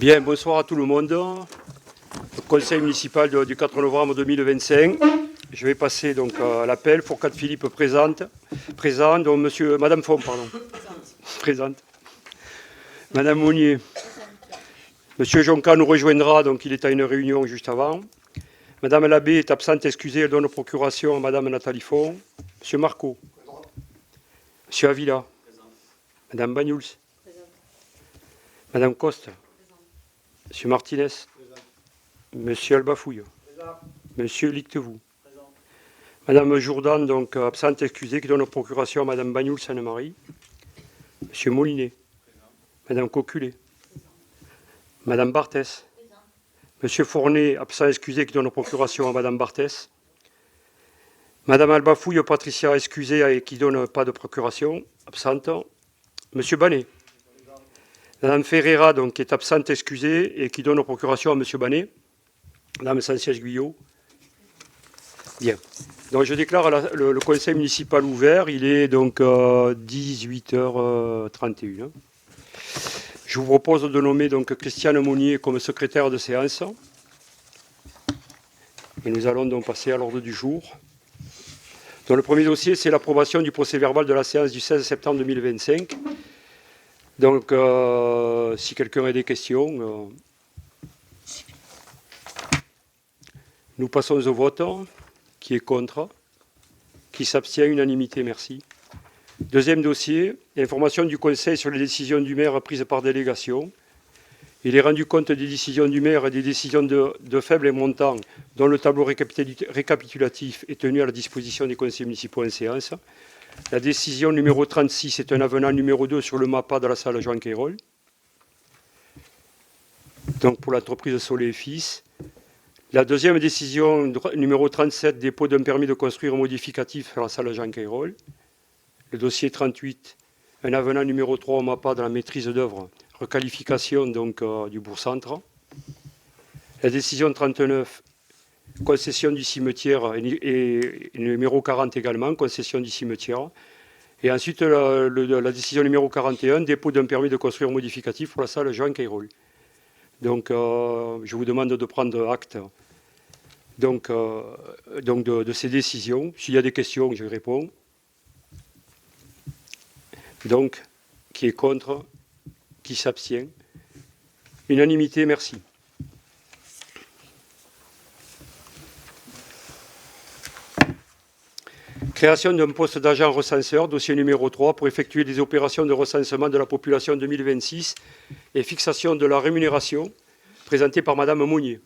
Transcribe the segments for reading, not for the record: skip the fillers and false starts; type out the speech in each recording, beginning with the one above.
Bien, bonsoir à tout le monde. Le conseil municipal du 4 novembre 2025. Je vais passer donc à l'appel. Fourcade Philippe présent. Donc Madame Font, pardon. Présente. Madame Monnier. Monsieur Jonca nous rejoindra, donc il est à une réunion juste avant. Madame Labbé est absente, excusée, elle donne procuration à Madame Nathalie Font. Monsieur Marco. Monsieur Avila. Madame Bagnouls. Madame Coste. Monsieur Martinez. Monsieur Albafouille. Monsieur Lictevou. Madame Jourdan, donc absente, excusée, qui donne procuration à Madame Bagnouls Anne-Marie. Monsieur Molinet. Madame Coculé. Madame Barthès. Monsieur Fournet, absent, excusé, qui donne procuration à Madame Barthès. Madame Albafouille, Patricia, excusée, et qui donne pas de procuration, absente. Monsieur Banet. Madame Ferreira, donc, qui est absente, excusée, et qui donne procuration à Monsieur Banet. Madame Sanciès-Guyot. Bien. Donc, je déclare le conseil municipal ouvert. Il est donc 18h31. Je vous propose de nommer donc Christiane Monnier comme secrétaire de séance. Et nous allons donc passer à l'ordre du jour. Donc, le premier dossier, c'est l'approbation du procès-verbal de la séance du 16 septembre 2025. Donc, si quelqu'un a des questions, nous passons au vote. Qui est contre? Qui s'abstient? Unanimité, merci. Deuxième dossier, information du Conseil sur les décisions du maire prises par délégation. Il est rendu compte des décisions du maire et des décisions de faible montant dont le tableau récapitulatif est tenu à la disposition des conseillers municipaux en séance. La décision numéro 36 est un avenant numéro 2 sur le MAPA de la salle Jean Cayrol. Donc pour l'entreprise Soleil et Fils. La deuxième décision numéro 37, dépôt d'un permis de construire modificatif à la salle Jean Cayrol. Le dossier 38, un avenant numéro 3 au MAPA de la maîtrise d'œuvre, requalification donc du bourg-centre. La décision 39, concession du cimetière et numéro 40 également, concession du cimetière. Et ensuite la décision numéro 41, dépôt d'un permis de construire modificatif pour la salle Jean Cayrol. Donc je vous demande de prendre acte de ces décisions. S'il y a des questions, je réponds. Donc, qui est contre? Qui s'abstient? Unanimité, merci. Création d'un poste d'agent recenseur, dossier numéro 3, pour effectuer des opérations de recensement de la population 2026 et fixation de la rémunération, présentée par Madame Monnier.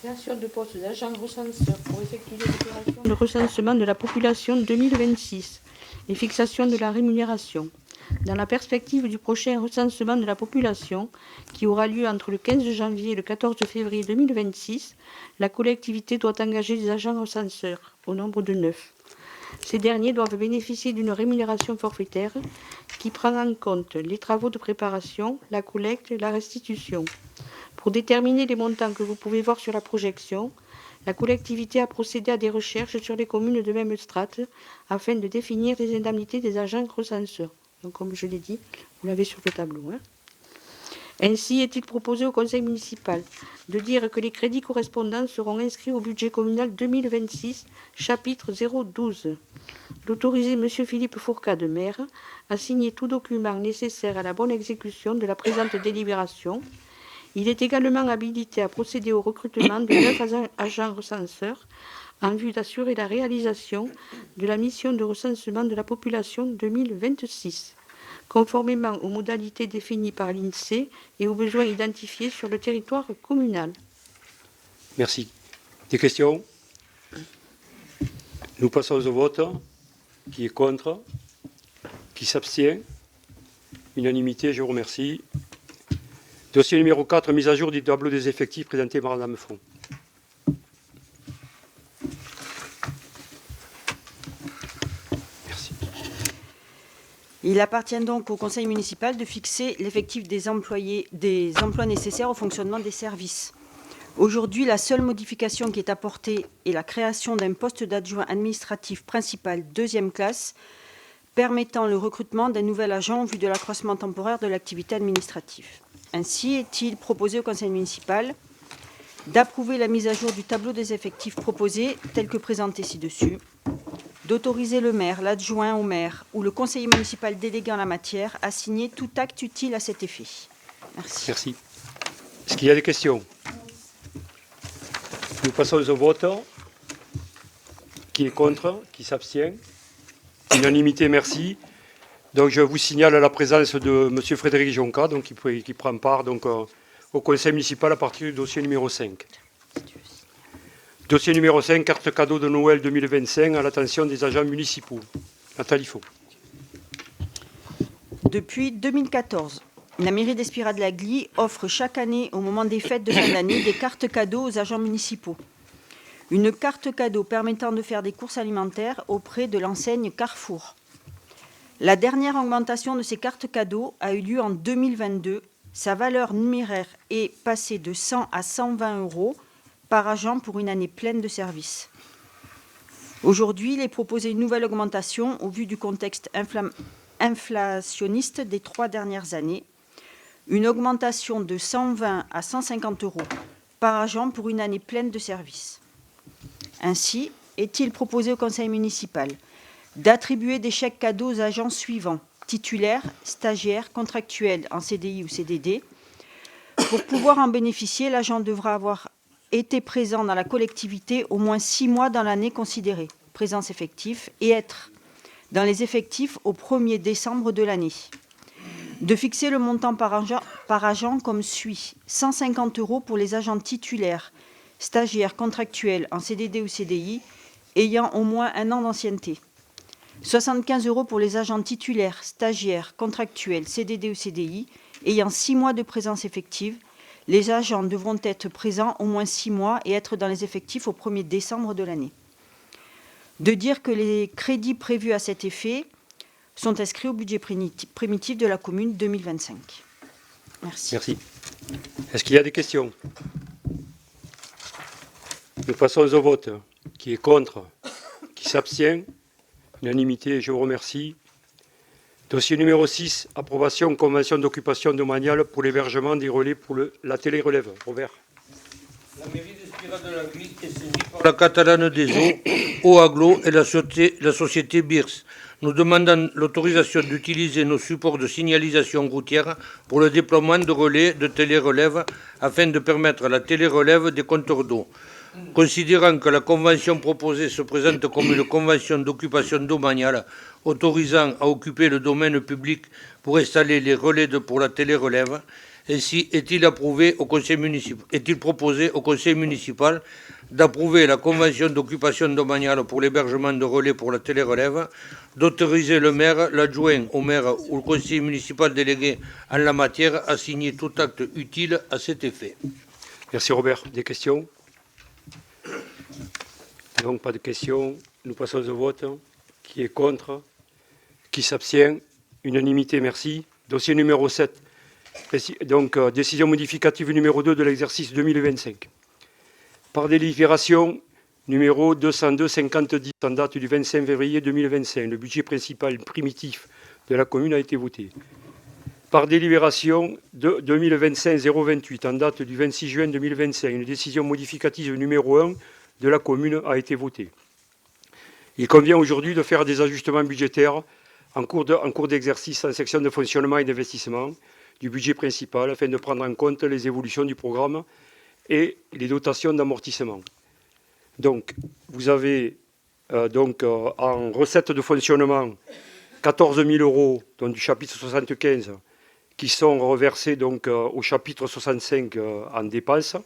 Création de poste d'agent recenseur pour effectuer des opérations de recensement de la population 2026 et fixation de la rémunération. Dans la perspective du prochain recensement de la population, qui aura lieu entre le 15 janvier et le 14 février 2026, la collectivité doit engager des agents recenseurs, au nombre de 9. Ces derniers doivent bénéficier d'une rémunération forfaitaire qui prend en compte les travaux de préparation, la collecte et la restitution. Pour déterminer les montants que vous pouvez voir sur la projection, la collectivité a procédé à des recherches sur les communes de même strate afin de définir les indemnités des agents recenseurs. Donc, comme je l'ai dit, vous l'avez sur le tableau. Ainsi est-il proposé au conseil municipal de dire que les crédits correspondants seront inscrits au budget communal 2026, chapitre 012. D'autoriser M. Philippe Fourcade, maire, à signer tout document nécessaire à la bonne exécution de la présente délibération. Il est également habilité à procéder au recrutement de 9 agents recenseurs en vue d'assurer la réalisation de la mission de recensement de la population 2026, conformément aux modalités définies par l'INSEE et aux besoins identifiés sur le territoire communal. Merci. Des questions? Nous passons au vote. Qui est contre? Qui s'abstient? Unanimité, je vous remercie. Dossier numéro 4, mise à jour du tableau des effectifs présenté par Madame Font. Merci. Il appartient donc au conseil municipal de fixer l'effectif des emplois nécessaires au fonctionnement des services. Aujourd'hui, la seule modification qui est apportée est la création d'un poste d'adjoint administratif principal 2e classe permettant le recrutement d'un nouvel agent au vu de l'accroissement temporaire de l'activité administrative. Ainsi est-il proposé au conseil municipal d'approuver la mise à jour du tableau des effectifs proposé tel que présenté ci-dessus, d'autoriser le maire, l'adjoint au maire ou le conseiller municipal délégué en la matière à signer tout acte utile à cet effet. Merci. Merci. Est-ce qu'il y a des questions? Nous passons au vote. Qui est contre? Qui s'abstient? Unanimité, merci. Donc je vous signale la présence de M. Frédéric Jonca, donc, qui prend part donc, au conseil municipal à partir du dossier numéro 5. Dossier numéro 5, carte cadeau de Noël 2025 à l'attention des agents municipaux. Nathalie Faux. Depuis 2014, la mairie d'Espira-de-la-Glie offre chaque année, au moment des fêtes de fin d'année, des cartes cadeaux aux agents municipaux. Une carte cadeau permettant de faire des courses alimentaires auprès de l'enseigne Carrefour. La dernière augmentation de ces cartes cadeaux a eu lieu en 2022. Sa valeur numéraire est passée de 100 à 120 euros par agent pour une année pleine de service. Aujourd'hui, il est proposé une nouvelle augmentation au vu du contexte inflationniste des 3 dernières années. Une augmentation de 120 à 150 euros par agent pour une année pleine de service. Ainsi, est-il proposé au conseil municipal d'attribuer des chèques cadeaux aux agents suivants, titulaires, stagiaires, contractuels en CDI ou CDD. Pour pouvoir en bénéficier, l'agent devra avoir été présent dans la collectivité au moins 6 mois dans l'année considérée, présence effective, et être dans les effectifs au 1er décembre de l'année. De fixer le montant par agent comme suit. 150 euros pour les agents titulaires, stagiaires, contractuels en CDD ou CDI, ayant au moins 1 an d'ancienneté. 75 euros pour les agents titulaires, stagiaires, contractuels, CDD ou CDI, ayant 6 mois de présence effective. Les agents devront être présents au moins 6 mois et être dans les effectifs au 1er décembre de l'année. De dire que les crédits prévus à cet effet sont inscrits au budget primitif de la commune 2025. Merci. Merci. Est-ce qu'il y a des questions? Nous passons au vote. Qui est contre? Qui s'abstient? Unanimité, je vous remercie. Dossier numéro 6, approbation convention d'occupation domaniale pour l'hébergement des relais pour la télé-relève. Robert. La mairie d'Espira-de-la-Glie est saisie par la Catalane des Eaux, Eau-Aglo et la société BIRS. Nous demandons l'autorisation d'utiliser nos supports de signalisation routière pour le déploiement de relais de télé-relève afin de permettre la télé-relève des compteurs d'eau. Considérant que la convention proposée se présente comme une convention d'occupation domaniale autorisant à occuper le domaine public pour installer les relais pour la télé-relève, ainsi est-il proposé au conseil municipal d'approuver la convention d'occupation domaniale pour l'hébergement de relais pour la télé-relève, d'autoriser le maire, l'adjoint au maire ou le conseiller municipal délégué en la matière à signer tout acte utile à cet effet. Merci Robert. Des questions? Donc pas de questions. Nous passons au vote. Qui est contre? Qui s'abstient? Unanimité, merci. Dossier numéro 7. Donc décision modificative numéro 2 de l'exercice 2025. Par délibération numéro 202-5010 en date du 25 février 2025, le budget principal primitif de la commune a été voté. Par délibération de 2025-028 en date du 26 juin 2025, une décision modificative numéro 1 de la commune a été votée. Il convient aujourd'hui de faire des ajustements budgétaires en cours d'exercice en section de fonctionnement et d'investissement du budget principal afin de prendre en compte les évolutions du programme et les dotations d'amortissement. Donc, vous avez en recette de fonctionnement 14 000 euros donc, du chapitre 75 qui sont reversés donc, au chapitre 65 en dépenses.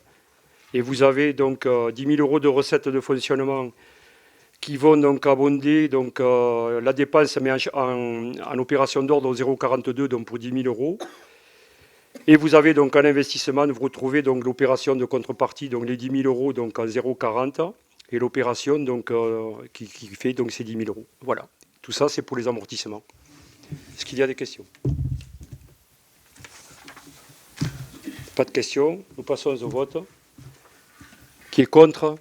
Et vous avez donc 10 000 euros de recettes de fonctionnement qui vont donc abonder donc, la dépense mais en opération d'ordre au 0,42 donc pour 10 000 euros. Et vous avez donc en investissement, vous retrouvez donc l'opération de contrepartie, donc les 10 000 euros donc en 0,40 et l'opération donc, qui fait donc ces 10 000 euros. Voilà, tout ça c'est pour les amortissements. Est-ce qu'il y a des questions? Pas de questions, nous passons au vote. Qui est contre?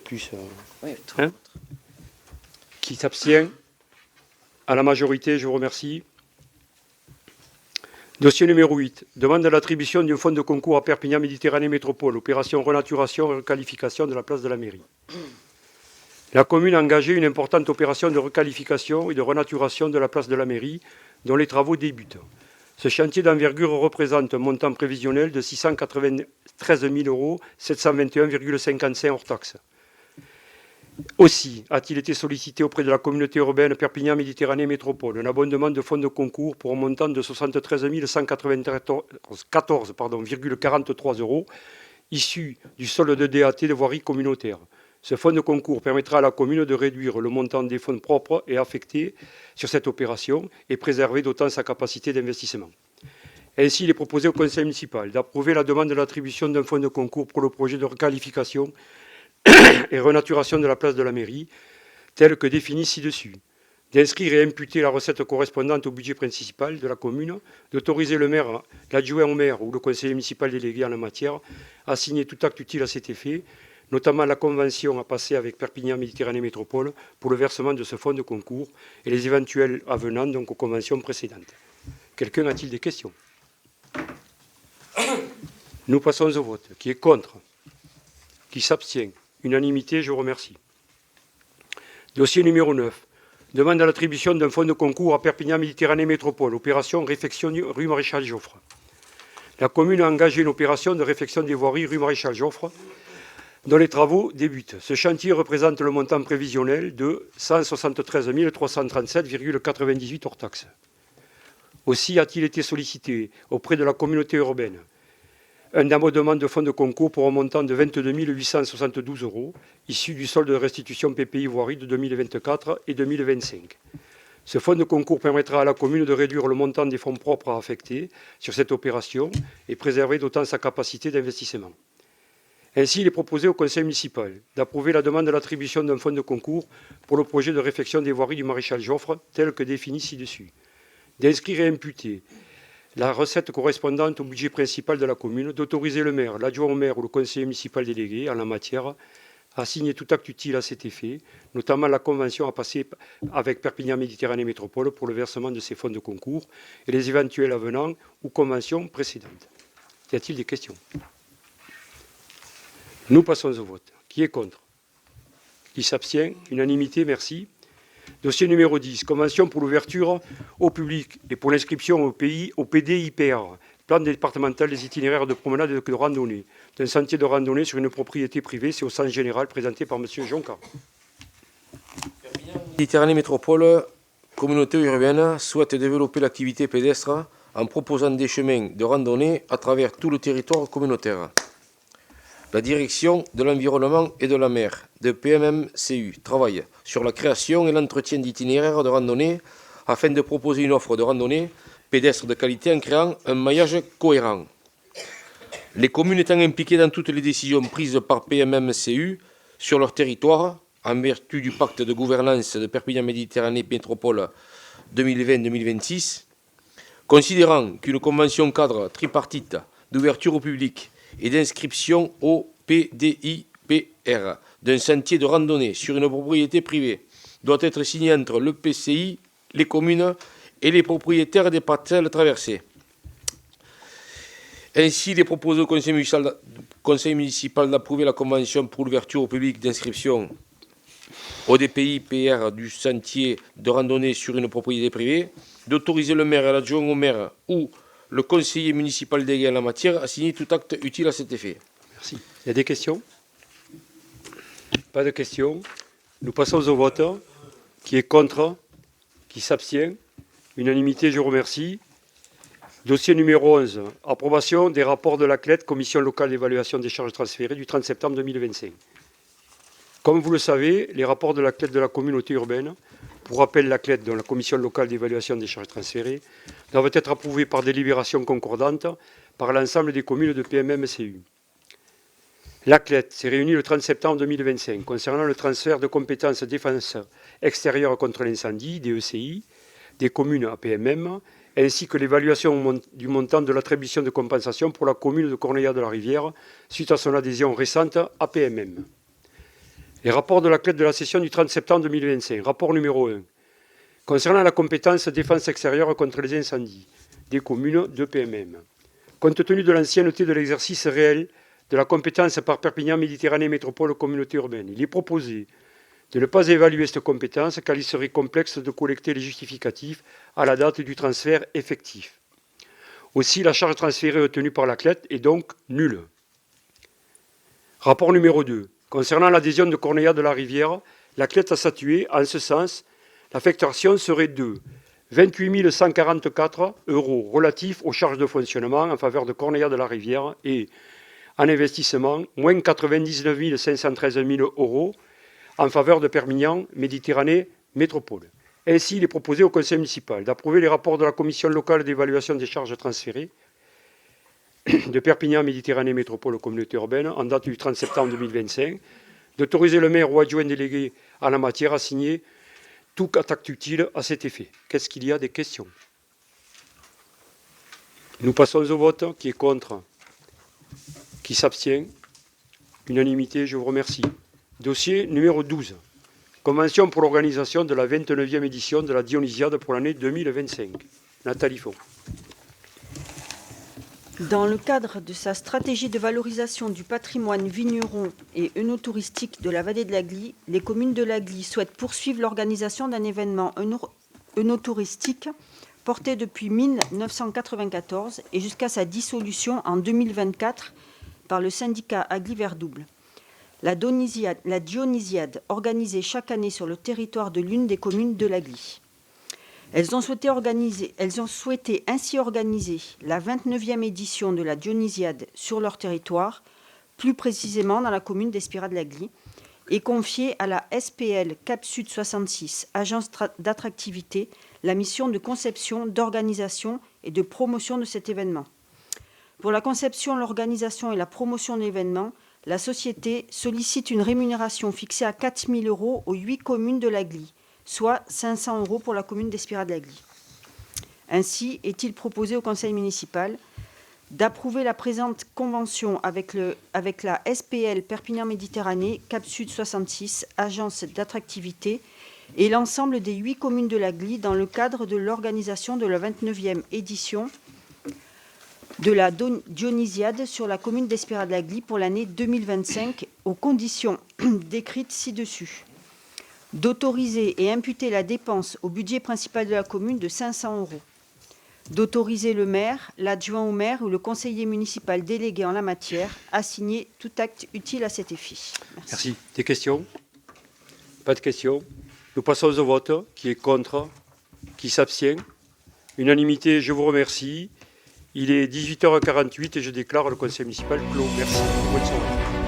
Plus. Oui, hein? Qui s'abstient? À la majorité, je vous remercie. Dossier numéro 8. Demande l'attribution d'un fonds de concours à Perpignan Méditerranée Métropole. Opération renaturation et requalification de la place de la mairie. La commune a engagé une importante opération de requalification et de renaturation de la place de la mairie, dont les travaux débutent. Ce chantier d'envergure représente un montant prévisionnel de 693 721,55 € hors taxes. Aussi a-t-il été sollicité auprès de la communauté urbaine Perpignan Méditerranée Métropole un abondement de fonds de concours pour un montant de 73 194,43 € issu du solde de DAT de voirie communautaire. Ce fonds de concours permettra à la commune de réduire le montant des fonds propres et affectés sur cette opération et préserver d'autant sa capacité d'investissement. Ainsi, il est proposé au conseil municipal d'approuver la demande de l'attribution d'un fonds de concours pour le projet de requalification et renaturation de la place de la mairie, tel que défini ci-dessus, d'inscrire et imputer la recette correspondante au budget principal de la commune, d'autoriser le maire, l'adjoint au maire ou le conseiller municipal délégué en la matière à signer tout acte utile à cet effet, notamment la convention à passer avec Perpignan Méditerranée Métropole pour le versement de ce fonds de concours et les éventuels avenants donc aux conventions précédentes. Quelqu'un a-t-il des questions? Nous passons au vote. Qui est contre? Qui s'abstient? Unanimité, je vous remercie. Dossier numéro 9. Demande à l'attribution d'un fonds de concours à Perpignan Méditerranée Métropole. Opération réfection rue Maréchal Joffre. La commune a engagé une opération de réfection des voiries rue Maréchal Joffre dont les travaux débutent. Ce chantier représente le montant prévisionnel de 173 337,98 € hors taxes. Aussi a-t-il été sollicité auprès de la communauté urbaine un amendement de fonds de concours pour un montant de 22 872 € issu du solde de restitution PPI voirie de 2024 et 2025. Ce fonds de concours permettra à la commune de réduire le montant des fonds propres à affecter sur cette opération et préserver d'autant sa capacité d'investissement. Ainsi, il est proposé au conseil municipal d'approuver la demande de l'attribution d'un fonds de concours pour le projet de réfection des voiries du Maréchal Joffre, tel que défini ci-dessus, d'inscrire et imputer la recette correspondante au budget principal de la commune, d'autoriser le maire, l'adjoint au maire ou le conseiller municipal délégué en la matière à signer tout acte utile à cet effet, notamment la convention à passer avec Perpignan Méditerranée Métropole pour le versement de ces fonds de concours et les éventuels avenants ou conventions précédentes. Y a-t-il des questions? Nous passons au vote. Qui est contre? Qui s'abstient? Unanimité, merci. Dossier numéro 10. Convention pour l'ouverture au public et pour l'inscription au PDIPR, plan départemental des itinéraires de promenade et de randonnée, d'un sentier de randonnée sur une propriété privée. C'est au sens général présenté par M. Jonca. Méditerranée Métropole, communauté urbaine, souhaite développer l'activité pédestre en proposant des chemins de randonnée à travers tout le territoire communautaire. La direction de l'environnement et de la mer de PMMCU travaille sur la création et l'entretien d'itinéraires de randonnée afin de proposer une offre de randonnée pédestre de qualité en créant un maillage cohérent. Les communes étant impliquées dans toutes les décisions prises par PMMCU sur leur territoire, en vertu du pacte de gouvernance de Perpignan Méditerranée Métropole 2020-2026, considérant qu'une convention cadre tripartite d'ouverture au public et d'inscription au PDIPR d'un sentier de randonnée sur une propriété privée doit être signée entre le PCI, les communes et les propriétaires des parcelles traversées. Ainsi, il est proposé au conseil municipal d'approuver la convention pour l'ouverture au public d'inscription au DPI-PR du sentier de randonnée sur une propriété privée, d'autoriser le maire et l'adjoint au maire ou le conseiller municipal délégué en la matière a signé tout acte utile à cet effet. Merci. Il y a des questions? Pas de questions. Nous passons au vote. Qui est contre? Qui s'abstient? Unanimité, je vous remercie. Dossier numéro 11. Approbation des rapports de la CLET, Commission locale d'évaluation des charges transférées, du 30 septembre 2025. Comme vous le savez, les rapports de la CLET de la communauté urbaine, pour rappel la CLET, dont la Commission locale d'évaluation des charges transférées, doivent être approuvés par délibération concordante par l'ensemble des communes de PMMCU. La CLET s'est réunie le 30 septembre 2025 concernant le transfert de compétences défense extérieure contre l'incendie, DECI, des communes à PMM, ainsi que l'évaluation du montant de l'attribution de compensation pour la commune de Cornellà de la Rivière suite à son adhésion récente à PMM. Les rapports de la CLET de la session du 30 septembre 2025. Rapport numéro 1. Concernant la compétence défense extérieure contre les incendies des communes de PMM. Compte tenu de l'ancienneté de l'exercice réel de la compétence par Perpignan Méditerranée Métropole Communauté Urbaine, il est proposé de ne pas évaluer cette compétence car il serait complexe de collecter les justificatifs à la date du transfert effectif. Aussi, la charge transférée retenue par la CLET est donc nulle. Rapport numéro 2. Concernant l'adhésion de Corneilla de la Rivière, la CLET a statué en ce sens. L'affectation serait de 28 144 € relatifs aux charges de fonctionnement en faveur de Corneilla de la Rivière et en investissement, moins 99 513 000 € en faveur de Perpignan Méditerranée Métropole. Ainsi, il est proposé au Conseil municipal d'approuver les rapports de la Commission locale d'évaluation des charges transférées de Perpignan Méditerranée Métropole Communauté Urbaine en date du 30 septembre 2025, d'autoriser le maire ou adjoint délégué en la matière à signer tout acte utile à cet effet. Qu'est-ce qu'il y a des questions? Nous passons au vote. Qui est contre? Qui s'abstient? Unanimité, je vous remercie. Dossier numéro 12. Convention pour l'organisation de la 29e édition de la Dionysiade pour l'année 2025. Nathalie Font. Dans le cadre de sa stratégie de valorisation du patrimoine vigneron et œnotouristique de la vallée de l'Agly, les communes de l'Agly souhaitent poursuivre l'organisation d'un événement œnotouristique porté depuis 1994 et jusqu'à sa dissolution en 2024 par le syndicat Agly Vert Double. La Dionysiade, organisée chaque année sur le territoire de l'une des communes de l'Agly. Elles ont souhaité ainsi organiser la 29e édition de la Dionysiade sur leur territoire, plus précisément dans la commune d'Espira-de-l'Agly, et confier à la SPL Cap Sud 66, agence d'attractivité, la mission de conception, d'organisation et de promotion de cet événement. Pour la conception, l'organisation et la promotion de l'événement, la société sollicite une rémunération fixée à 4 000 € aux 8 communes de l'Agly, soit 500 € pour la commune d'Espira-de-l'Agly. Ainsi, est-il proposé au conseil municipal d'approuver la présente convention avec la SPL Perpignan Méditerranée, Cap Sud 66, agence d'attractivité, et l'ensemble des 8 communes de l'Agly dans le cadre de l'organisation de la 29e édition de la Dionysiade sur la commune d'Espira-de-l'Agly pour l'année 2025, aux conditions décrites ci-dessus. D'autoriser et imputer la dépense au budget principal de la commune de 500 €. D'autoriser le maire, l'adjoint au maire ou le conseiller municipal délégué en la matière à signer tout acte utile à cet effet. Merci. Des questions? Pas de questions. Nous passons au vote. Qui est contre? Qui s'abstient? Unanimité, je vous remercie. Il est 18h48 et je déclare le conseil municipal clos. Merci. Bonne soirée.